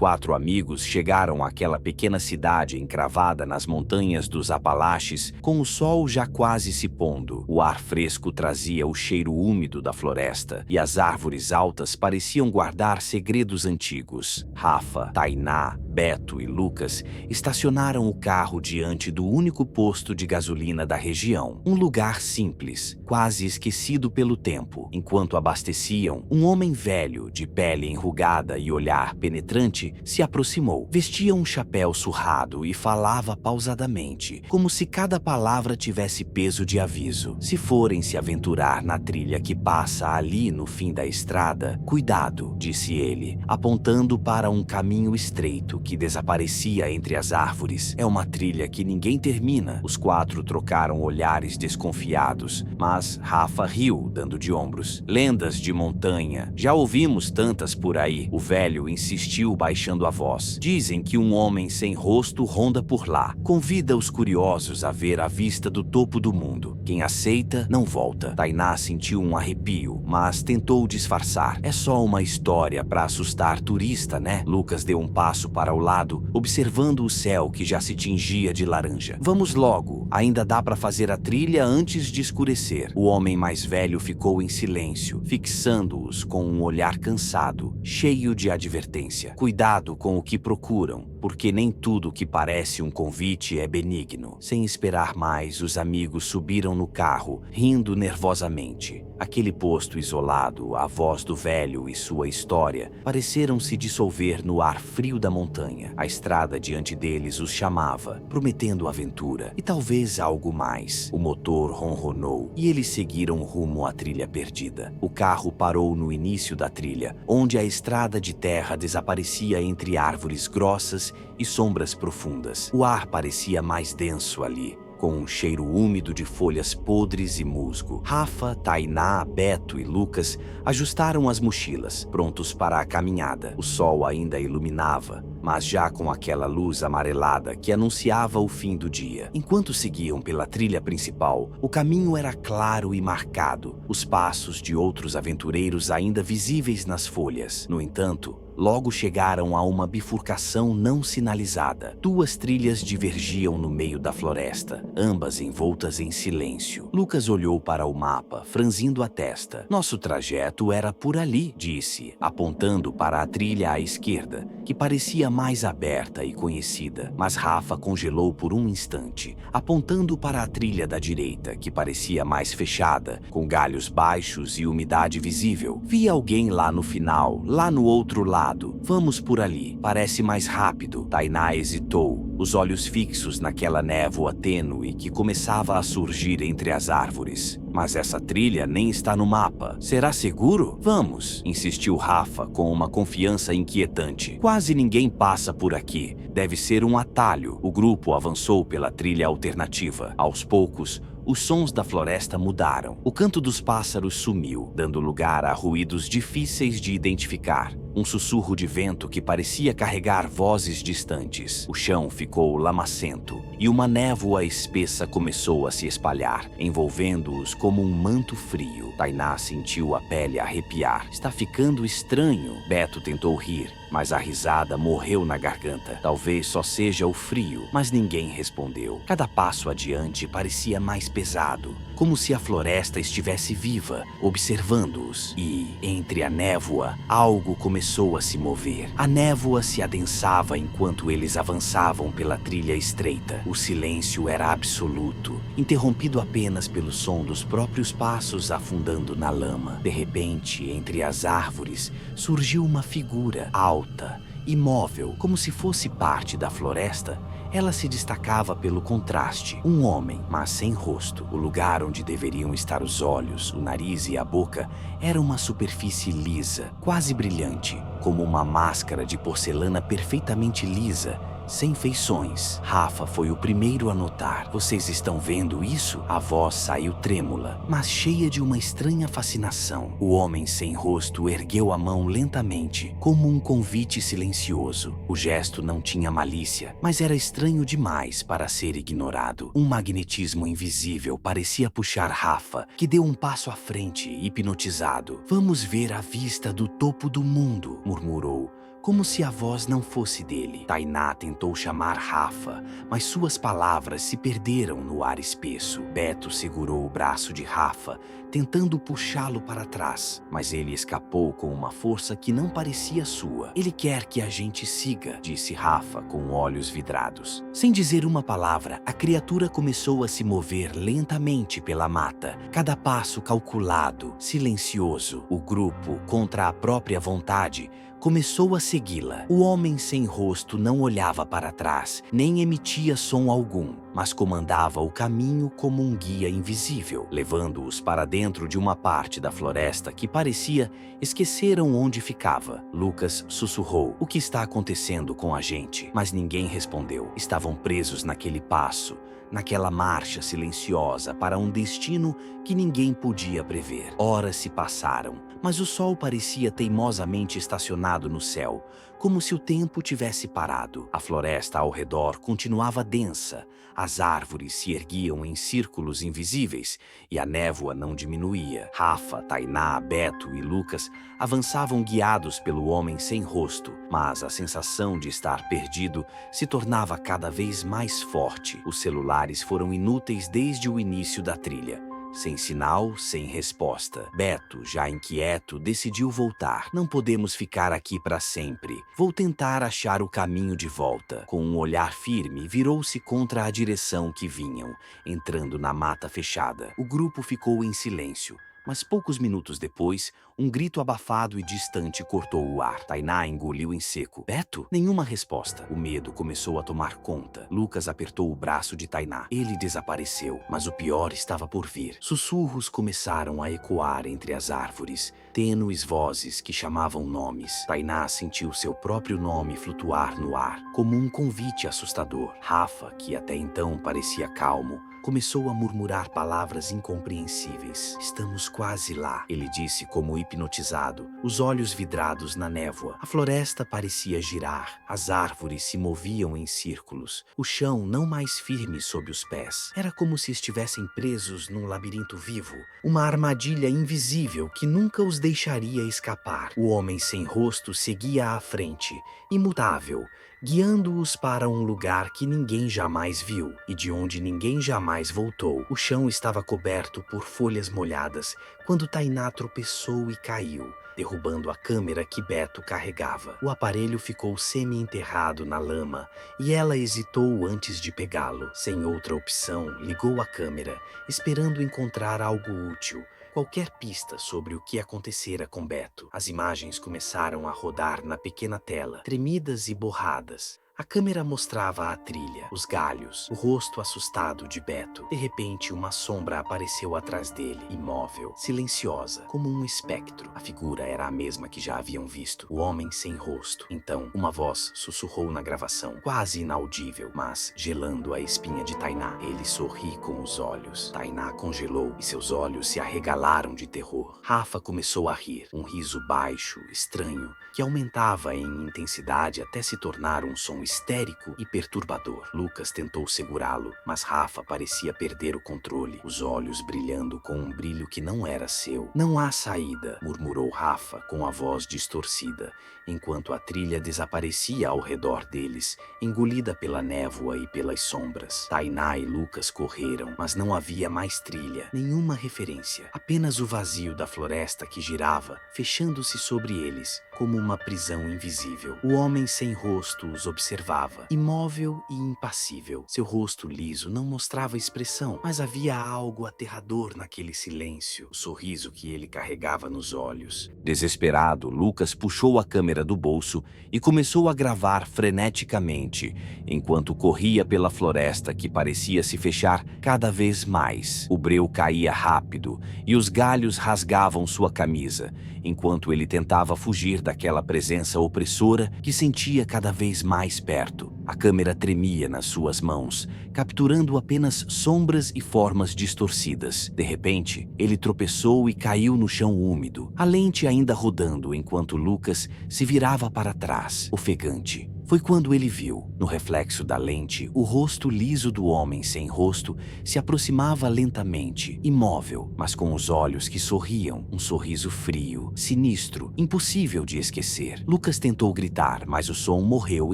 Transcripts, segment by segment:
quatro amigos chegaram àquela pequena cidade encravada nas montanhas dos Apalaches, com o sol já quase se pondo. O ar fresco trazia o cheiro úmido da floresta, e as árvores altas pareciam guardar segredos antigos. Rafa, Tainá, Beto e Lucas estacionaram o carro diante do único posto de gasolina da região. Um lugar simples, quase esquecido pelo tempo. Enquanto abasteciam, um homem velho, de pele enrugada e olhar penetrante, se aproximou. Vestia um chapéu surrado e falava pausadamente, como se cada palavra tivesse peso de aviso. Se forem se aventurar na trilha que passa ali no fim da estrada, cuidado, disse ele, apontando para um caminho estreito que desaparecia entre as árvores. É uma trilha que ninguém termina. Os quatro trocaram olhares desconfiados, mas Rafa riu, dando de ombros. Lendas de montanha. Já ouvimos tantas por aí. O velho insistiu, baixando a voz. Dizem que um homem sem rosto ronda por lá. Convida os curiosos a ver a vista do topo do mundo. Quem aceita, não volta. Tainá sentiu um arrepio, mas tentou disfarçar. É só uma história para assustar turista, né? Lucas deu um passo para o lado, observando o céu que já se tingia de laranja. Vamos logo, ainda dá para fazer a trilha antes de escurecer. O homem mais velho ficou em silêncio, fixando-os com um olhar cansado, cheio de advertência. Cuidado com o que procuram, porque nem tudo que parece um convite é benigno. Sem esperar mais, os amigos subiram no carro, rindo nervosamente. Aquele posto isolado, a voz do velho e sua história pareceram se dissolver no ar frio da montanha. A estrada diante deles os chamava, prometendo aventura e talvez algo mais. O motor ronronou e eles seguiram rumo à trilha perdida. O carro parou no início da trilha, onde a estrada de terra desaparecia entre árvores grossas e sombras profundas. O ar parecia mais denso ali, com um cheiro úmido de folhas podres e musgo. Rafa, Tainá, Beto e Lucas ajustaram as mochilas, prontos para a caminhada. O sol ainda iluminava, mas já com aquela luz amarelada que anunciava o fim do dia. Enquanto seguiam pela trilha principal, o caminho era claro e marcado, os passos de outros aventureiros ainda visíveis nas folhas. No entanto, logo chegaram a uma bifurcação não sinalizada. Duas trilhas divergiam no meio da floresta, ambas envoltas em silêncio. Lucas olhou para o mapa, franzindo a testa. Nosso trajeto era por ali, disse, apontando para a trilha à esquerda, que parecia mais aberta e conhecida. Mas Rafa congelou por um instante, apontando para a trilha da direita, que parecia mais fechada, com galhos baixos e umidade visível. Vi alguém lá no final, lá no outro lado. Vamos por ali, parece mais rápido. Tainá hesitou, os olhos fixos naquela névoa tênue que começava a surgir entre as árvores. Mas essa trilha nem está no mapa. Será seguro? Vamos, insistiu Rafa com uma confiança inquietante. Quase ninguém passa por aqui. Deve ser um atalho. O grupo avançou pela trilha alternativa. Aos poucos, os sons da floresta mudaram. O canto dos pássaros sumiu, dando lugar a ruídos difíceis de identificar. Um sussurro de vento que parecia carregar vozes distantes. O chão ficou lamacento e uma névoa espessa começou a se espalhar, envolvendo-os como um manto frio. Tainá sentiu a pele arrepiar. Está ficando estranho. Beto tentou rir, mas a risada morreu na garganta. Talvez só seja o frio, mas ninguém respondeu. Cada passo adiante parecia mais pesado, como se a floresta estivesse viva, observando-os. E, entre a névoa, algo começou a se mover. A névoa se adensava enquanto eles avançavam pela trilha estreita. O silêncio era absoluto, interrompido apenas pelo som dos próprios passos afundando na lama. De repente, entre as árvores, surgiu uma figura alta, imóvel, como se fosse parte da floresta. Ela se destacava pelo contraste. Um homem, mas sem rosto. O lugar onde deveriam estar os olhos, o nariz e a boca era uma superfície lisa, quase brilhante, como uma máscara de porcelana perfeitamente lisa, sem feições. Rafa foi o primeiro a notar. Vocês estão vendo isso? A voz saiu trêmula, mas cheia de uma estranha fascinação. O homem sem rosto ergueu a mão lentamente, como um convite silencioso. O gesto não tinha malícia, mas era estranho demais para ser ignorado. Um magnetismo invisível parecia puxar Rafa, que deu um passo à frente, hipnotizado. Vamos ver a vista do topo do mundo, murmurou, como se a voz não fosse dele. Tainá tentou chamar Rafa, mas suas palavras se perderam no ar espesso. Beto segurou o braço de Rafa, tentando puxá-lo para trás, mas ele escapou com uma força que não parecia sua. Ele quer que a gente siga, disse Rafa com olhos vidrados. Sem dizer uma palavra, a criatura começou a se mover lentamente pela mata, cada passo calculado, silencioso. O grupo, contra a própria vontade, começou a segui-la. O homem sem rosto não olhava para trás, nem emitia som algum, mas comandava o caminho como um guia invisível, levando-os para dentro de uma parte da floresta que parecia esqueceram onde ficava. Lucas sussurrou: "O que está acontecendo com a gente?" Mas ninguém respondeu. Estavam presos naquele passo, naquela marcha silenciosa para um destino que ninguém podia prever. Horas se passaram, mas o sol parecia teimosamente estacionado no céu, como se o tempo tivesse parado. A floresta ao redor continuava densa, as árvores se erguiam em círculos invisíveis e a névoa não diminuía. Rafa, Tainá, Beto e Lucas avançavam guiados pelo homem sem rosto, mas a sensação de estar perdido se tornava cada vez mais forte. Os celulares foram inúteis desde o início da trilha. Sem sinal, sem resposta. Beto, já inquieto, decidiu voltar. "Não podemos ficar aqui para sempre. Vou tentar achar o caminho de volta." Com um olhar firme, virou-se contra a direção que vinham, entrando na mata fechada. O grupo ficou em silêncio. Mas poucos minutos depois, um grito abafado e distante cortou o ar. Tainá engoliu em seco. "Beto?" Nenhuma resposta. O medo começou a tomar conta. Lucas apertou o braço de Tainá. Ele desapareceu, mas o pior estava por vir. Sussurros começaram a ecoar entre as árvores, tênues vozes que chamavam nomes. Tainá sentiu seu próprio nome flutuar no ar, como um convite assustador. Rafa, que até então parecia calmo, começou a murmurar palavras incompreensíveis. "Estamos quase lá", ele disse como hipnotizado, os olhos vidrados na névoa. A floresta parecia girar, as árvores se moviam em círculos, o chão não mais firme sob os pés. Era como se estivessem presos num labirinto vivo, uma armadilha invisível que nunca os deixaria escapar. O homem sem rosto seguia à frente, imutável, guiando-os para um lugar que ninguém jamais viu e de onde ninguém jamais voltou. O chão estava coberto por folhas molhadas quando Tainá tropeçou e caiu, derrubando a câmera que Beto carregava. O aparelho ficou semi-enterrado na lama e ela hesitou antes de pegá-lo. Sem outra opção, ligou a câmera, esperando encontrar algo útil, qualquer pista sobre o que acontecera com Beto. As imagens começaram a rodar na pequena tela, tremidas e borradas. A câmera mostrava a trilha, os galhos, o rosto assustado de Beto. De repente, uma sombra apareceu atrás dele, imóvel, silenciosa, como um espectro. A figura era a mesma que já haviam visto, o homem sem rosto. Então, uma voz sussurrou na gravação, quase inaudível, mas gelando a espinha de Tainá. Ele sorri com os olhos. Tainá congelou e seus olhos se arregalaram de terror. Rafa começou a rir, um riso baixo, estranho, que aumentava em intensidade até se tornar um som histérico e perturbador. Lucas tentou segurá-lo, mas Rafa parecia perder o controle, os olhos brilhando com um brilho que não era seu. "Não há saída", murmurou Rafa com a voz distorcida, enquanto a trilha desaparecia ao redor deles, engolida pela névoa e pelas sombras. Tainá e Lucas correram, mas não havia mais trilha, nenhuma referência, apenas o vazio da floresta que girava, fechando-se sobre eles, como uma prisão invisível. O homem sem rosto os observava, imóvel e impassível. Seu rosto liso não mostrava expressão, mas havia algo aterrador naquele silêncio, o sorriso que ele carregava nos olhos. Desesperado, Lucas puxou a câmera do bolso e começou a gravar freneticamente, enquanto corria pela floresta que parecia se fechar cada vez mais. O breu caía rápido e os galhos rasgavam sua camisa, enquanto ele tentava fugir daquela presença opressora que sentia cada vez mais perto. A câmera tremia nas suas mãos, capturando apenas sombras e formas distorcidas. De repente, ele tropeçou e caiu no chão úmido, a lente ainda rodando enquanto Lucas se virava para trás, ofegante. Foi quando ele viu, no reflexo da lente, o rosto liso do homem sem rosto se aproximava lentamente, imóvel, mas com os olhos que sorriam, um sorriso frio, sinistro, impossível de esquecer. Lucas tentou gritar, mas o som morreu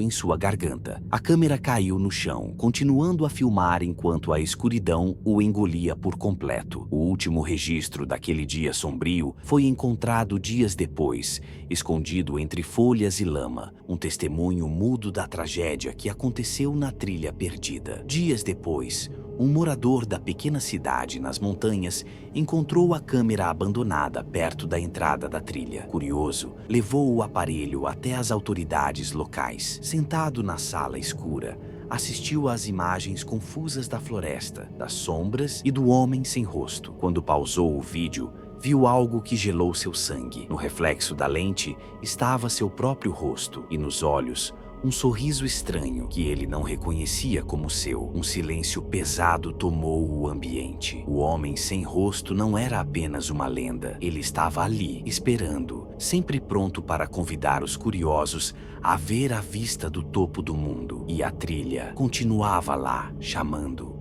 em sua garganta. A câmera caiu no chão, continuando a filmar enquanto a escuridão o engolia por completo. O último registro daquele dia sombrio foi encontrado dias depois, escondido entre folhas e lama, um testemunho mudo da tragédia que aconteceu na trilha perdida. Dias depois, um morador da pequena cidade nas montanhas encontrou a câmera abandonada perto da entrada da trilha. Curioso, levou o aparelho até as autoridades locais. Sentado na sala escura, assistiu às imagens confusas da floresta, das sombras e do homem sem rosto. Quando pausou o vídeo, viu algo que gelou seu sangue. No reflexo da lente estava seu próprio rosto e nos olhos um sorriso estranho que ele não reconhecia como seu. Um silêncio pesado tomou o ambiente. O homem sem rosto não era apenas uma lenda. Ele estava ali, esperando, sempre pronto para convidar os curiosos a ver a vista do topo do mundo. E a trilha continuava lá, chamando.